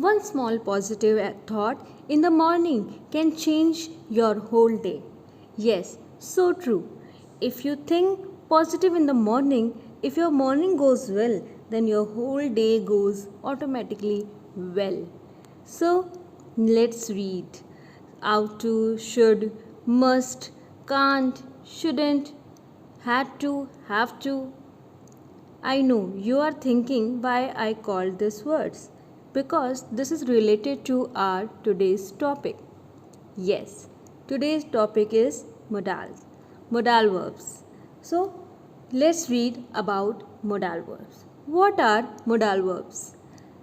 One small positive thought in the morning can change your whole day. Yes, so true. If you think positive in the morning, if your morning goes well, then your whole day goes automatically well. So let's read. Ought to, should, must, can't, shouldn't, had to, have to. I know you are thinking why I called these words, because this is related to our today's topic. Yes, today's topic is modal verbs. So let's read about modal verbs. What are modal verbs?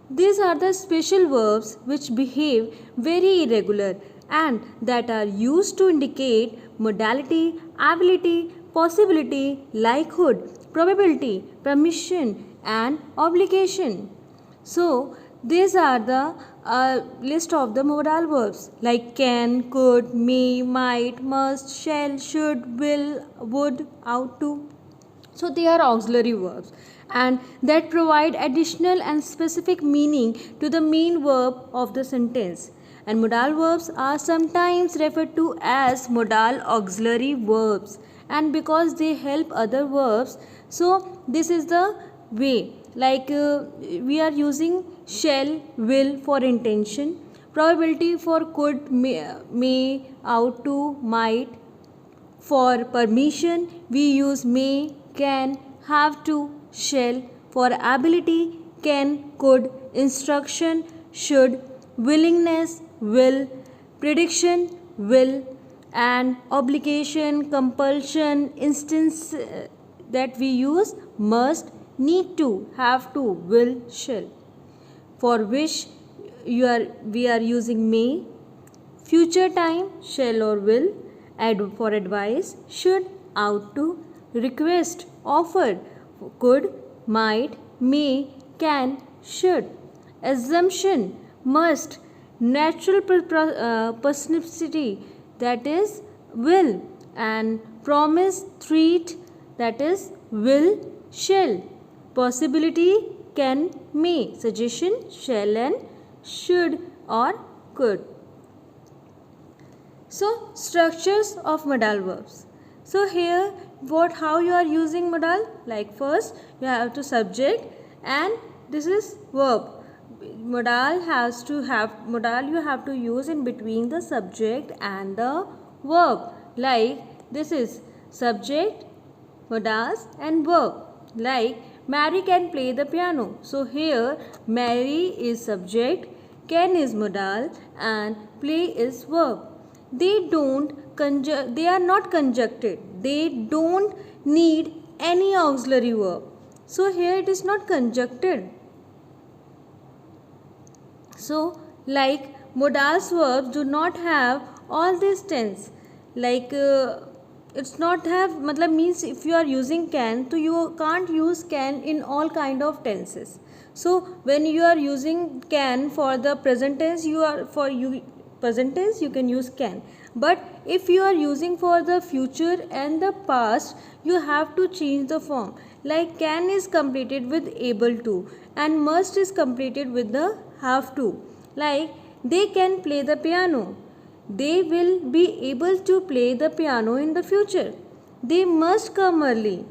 These are the special verbs which behave very irregular and that are used to indicate modality, ability, possibility, likelihood, probability, permission, and obligation. So, these are the list of the modal verbs like can, could, may, might, must, shall, should, will, would, ought to. So they are auxiliary verbs and that provide additional and specific meaning to the main verb of the sentence. And modal verbs are sometimes referred to as modal auxiliary verbs, and because they help other verbs, so this is the way like we are using shall, will for intention, probability for could, may, ought to, might. For permission, we use may, can, have to, shall. For ability, can, could, instruction, should, willingness, will, prediction, will, and obligation, compulsion, instance that we use must, need to, have to, will, shall. For wish, we are using may. Future time, shall or will. For advice, should, ought to. Request, offered, could, might, may, can, should. Assumption, must. Natural personality, that is will. And promise, treat, that is will, shall. Possibility, can, may. Suggestion, shall and should or could. So structures of modal verbs. So here how you are using modal, like first you have to subject and this is verb. Modal you have to use in between the subject and the verb, like this is subject, modals and verb. Like Mary can play the piano. So here Mary is subject, can is modal and play is verb. They are not conjuncted. They don't need any auxiliary verb. So here it is not conjuncted. So like modals verbs do not have all these tense. Like it's not have means if you are using can, so you can't use can in all kind of tenses. So when you are using can for the present tense, present tense you can use can, but if you are using for the future and the past, you have to change the form. Like can is completed with able to and must is completed with the have to. Like they can play the piano, they will be able to play the piano in the future. They must come early,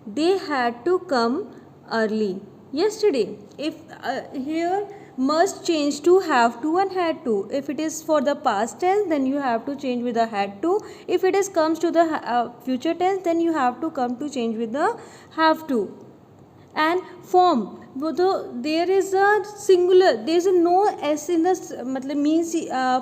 they had to come early yesterday. If here must change to have to and had to. If it is for the past tense, then you have to change with the had to. If it is comes to the future tense, then you have to come to change with the have to. And form, there is a singular, there is no s in the means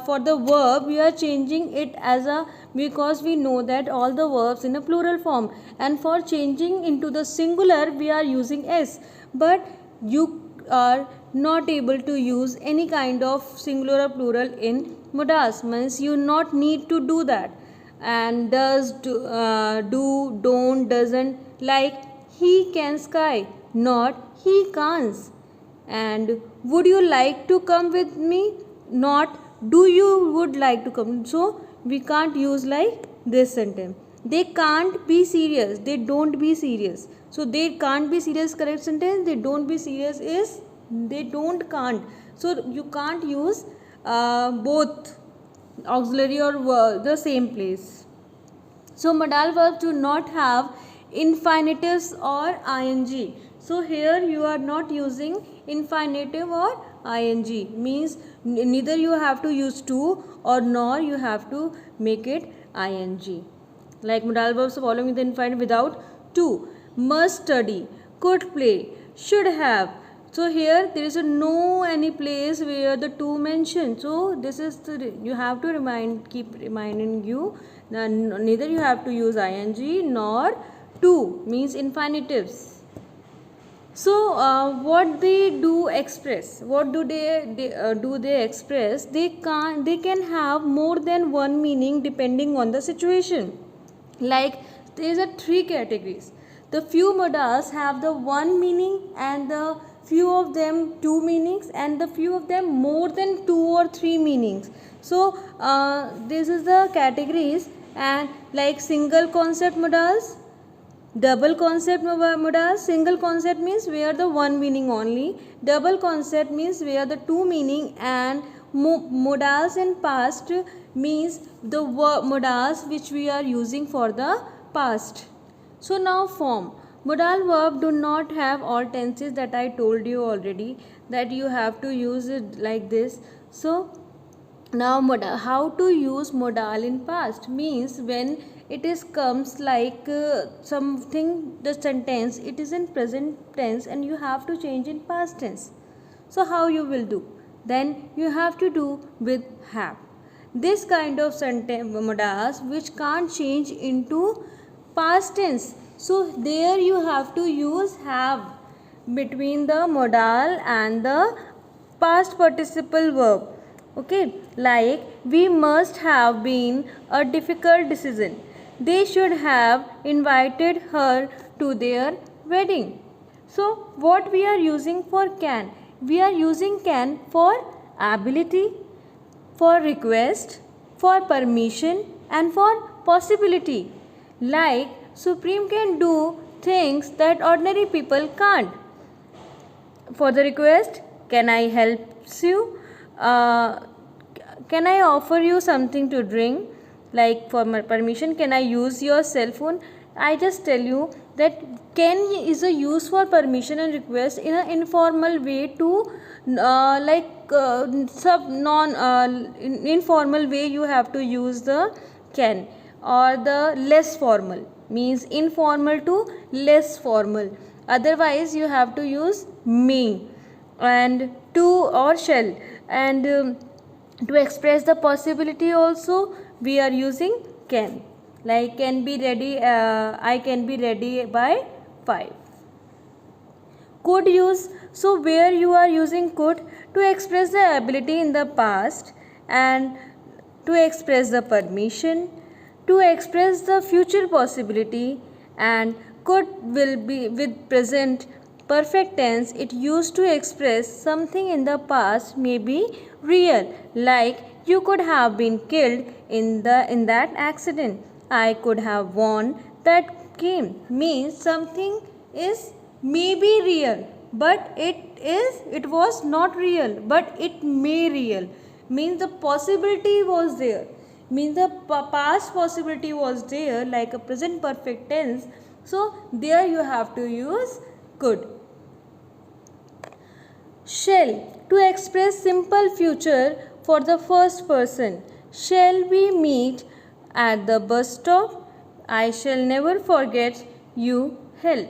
for the verb we are changing it as a, because we know that all the verbs in a plural form, and for changing into the singular we are using s, but you are not able to use any kind of singular or plural in modals, means you not need to do that. And does, do, don't, doesn't. Like he can sky, not he can't. And would you like to come with me, not do you would like to come. So we can't use like this sentence. They can't be serious, they don't be serious. So they can't be serious, correct sentence. They don't be serious is they don't can't. So you can't use both auxiliary or the same place. So modal verbs do not have infinitives or ing. So here you are not using infinitive or ing, means neither you have to use to or nor you have to make it ing. Like modal verbs following the infinitive without to: must study, could play, should have. So here there is no any place where the to mentioned. So this is the, you have to keep reminding you that neither you have to use ing nor to, means infinitives. So what they do express? What do they express? They can have more than one meaning depending on the situation. Like there is a three categories. The few modals have the one meaning, and the few of them two meanings, and the few of them more than two or three meanings. So this is the categories. And like single concept modals, double concept modals. Single concept means where the one meaning only. Double concept means where the two meaning. And modals in past means the modals which we are using for the past. So now form. Modal verb do not have all tenses that I told you already, that you have to use it like this. So now modal, how to use modal in past means when it is comes like something, the sentence, it is in present tense and you have to change in past tense. So how you will do? Then you have to do with have. This kind of sentence modals which can't change into past tense. So there you have to use have between the modal and the past participle verb. Okay, like we must have been a difficult decision. They should have invited her to their wedding. So what we are using for can? We are using can for ability, for request, for permission, and for possibility. Like Supreme can do things that ordinary people can't. For the request, can I help you? Can I offer you something to drink? Like for my permission, can I use your cell phone? I just tell you that can is a use for permission and request in an informal way to informal way you have to use the can, or the less formal means informal to less formal. Otherwise you have to use may and to or shall. And to express the possibility also we are using can. Like can be ready, I can be ready by 5. Could use, so where you are using could to express the ability in the past, and to express the permission, to express the future possibility. And could will be with present perfect tense. It used to express something in the past may be real, like you could have been killed in that accident. I could have won that game, means something is maybe real, but it was not real, but it may real, means the possibility was there, means the past possibility was there, like a present perfect tense. So there you have to use could. Shall, to express simple future for the first person. Shall we meet at the bus stop? I shall never forget you help.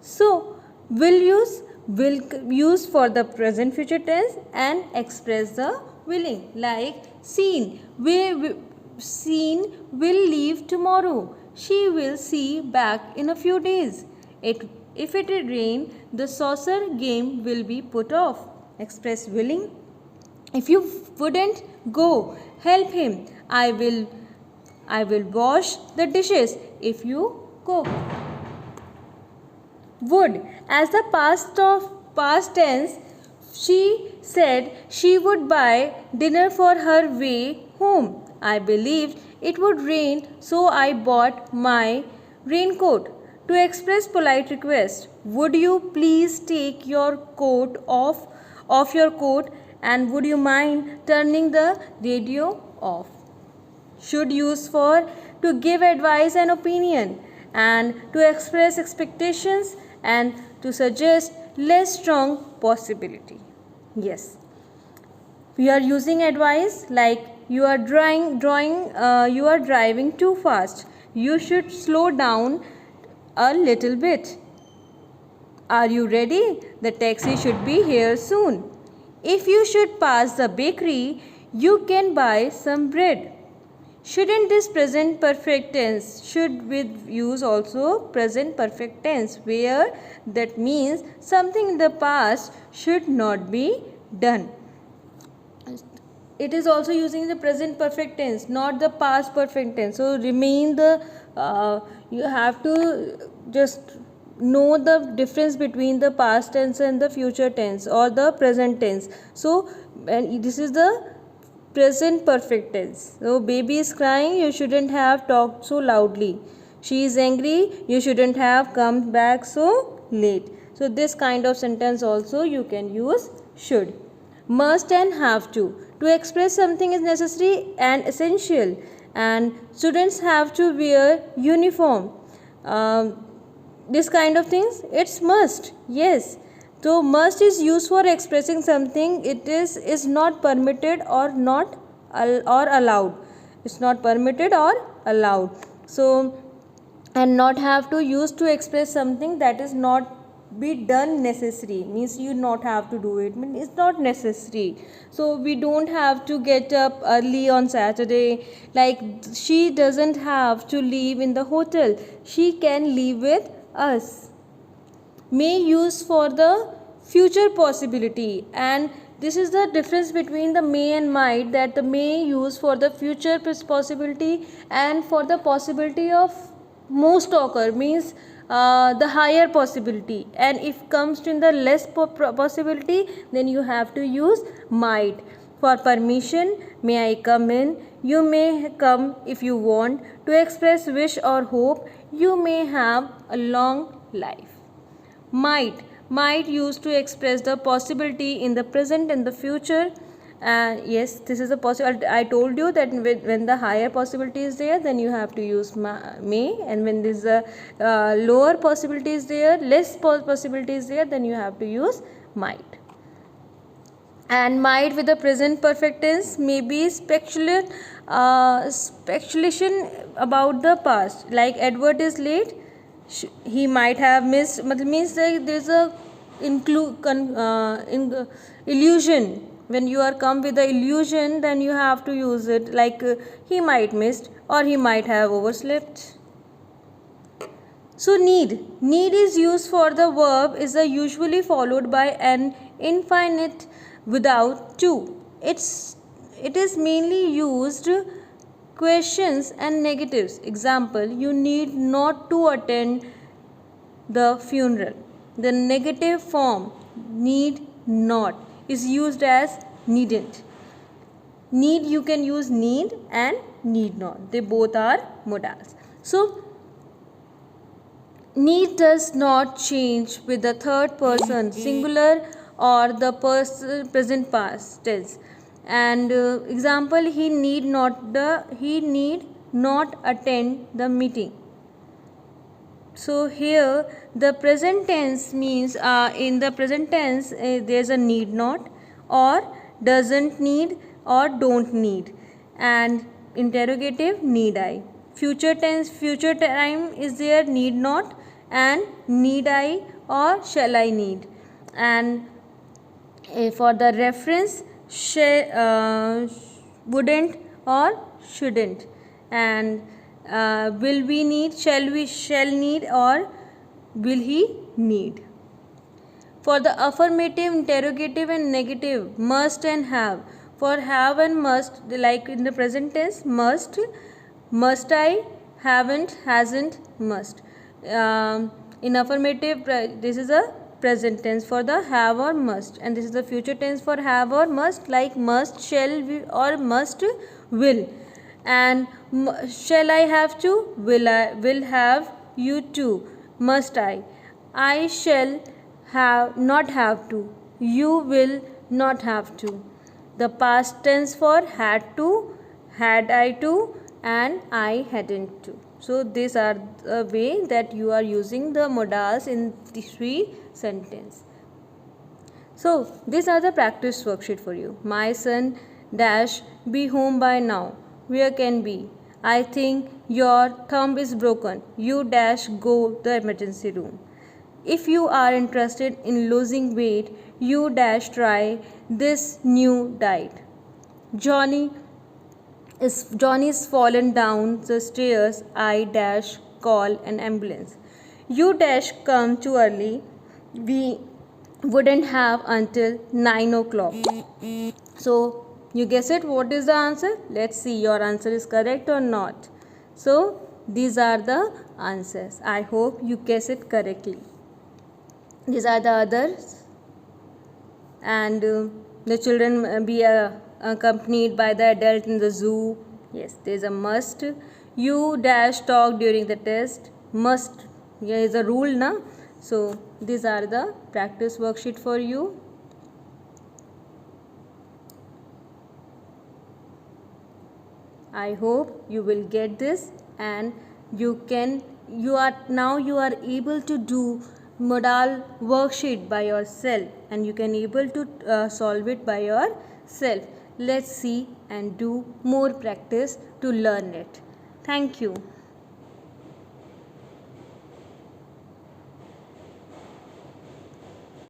So will use for the present future tense and express the willing. Like seen will leave tomorrow. She will see back in a few days. If it rain, the saucer game will be put off. Express willing. If you wouldn't go, help him. I will wash the dishes if you cook. Would, as the past tense, she said she would buy dinner for her way home. I believed it would rain, so I bought my raincoat. To express polite request, would you please take your coat off off your coat, and would you mind turning the radio off? Should use for to give advice and opinion, and to express expectations, and to suggest less strong possibility. Yes, we are using advice like you are you are driving too fast, you should slow down a little bit. Are you ready? The taxi should be here soon. If you should pass the bakery, you can buy some bread. Shouldn't this present perfect tense should with use also present perfect tense, where that means something in the past should not be done. It is also using the present perfect tense, not the past perfect tense. So remain the you have to just know the difference between the past tense and the future tense or the present tense. So and this is the present perfect tense. So baby is crying, you shouldn't have talked so loudly. She is angry, you shouldn't have come back so late. So this kind of sentence also you can use should. Must and have to express something is necessary and essential, and students have to wear uniform. This kind of things, it's must. Yes, so must is used for expressing something it is not permitted or not or allowed. It's not permitted or allowed. So and not have to use to express something that is not be done necessary, means you not have to do it, means it's not necessary. So we don't have to get up early on Saturday, like she doesn't have to leave in the hotel, she can leave with us. May use for the future possibility, and this is the difference between the may and might, that the may use for the future possibility and for the possibility of most occur, means the higher possibility, and if comes to in the less possibility, then you have to use might. For permission, may I come in, you may come if you want. To express wish or hope, you may have a long life. Might used to express the possibility in the present and the future. Yes, this is a possible. I told you that when the higher possibility is there, then you have to use may, and when this lower possibility is there, less possibility is there, then you have to use might. And might with the present perfect tense may be speculation about the past, like Edward is late, he might have missed, means that there is a illusion. When you are come with the illusion, then you have to use it, like he might missed or he might have overslept. So need is used for the verb is usually followed by an infinite without to. It is mainly used questions and negatives. Example, you need not to attend the funeral. The negative form need not is used as needn't. Need, you can use need and need not. They both are modals. So need does not change with the third person singular or the present past tense. And example, he need not attend the meeting. So here the present tense means in the present tense there is a need not, or doesn't need, or don't need, and interrogative need I. Future tense, future time is there need not and need I or shall I need. And for the reference wouldn't or shouldn't, and will we need, shall need, or will he need. For the affirmative, interrogative and negative, must and have. For have and must, like in the present tense, must I, haven't, hasn't, must. In affirmative, this is a present tense for the have or must, and this is the future tense for have or must, like must, shall, or must, will. And shall I have to, will have you to, must I shall have not have to, you will not have to. The past tense for had to, had I to, and I hadn't to. So these are the way that you are using the modals in the three sentence. So these are the practice worksheet for you. My son dash be home by now. Where can be? I think your thumb is broken. You dash go the emergency room. If you are interested in losing weight, you dash try this new diet. Johnny Johnny's fallen down the stairs. I dash call an ambulance. You dash come too early. We wouldn't have until 9 o'clock. So you guess it, what is the answer? Let's see your answer is correct or not. So these are the answers. I hope you guess it correctly. These are the others. And the children be accompanied by the adult in the zoo. Yes, there is a must. You dash talk during the test. Must. Here is a rule, na. So these are the practice worksheet for you. I hope you will get this, and you are able to do modal worksheet by yourself, and you can able to solve it by yourself. Let's see and do more practice to learn it. Thank you.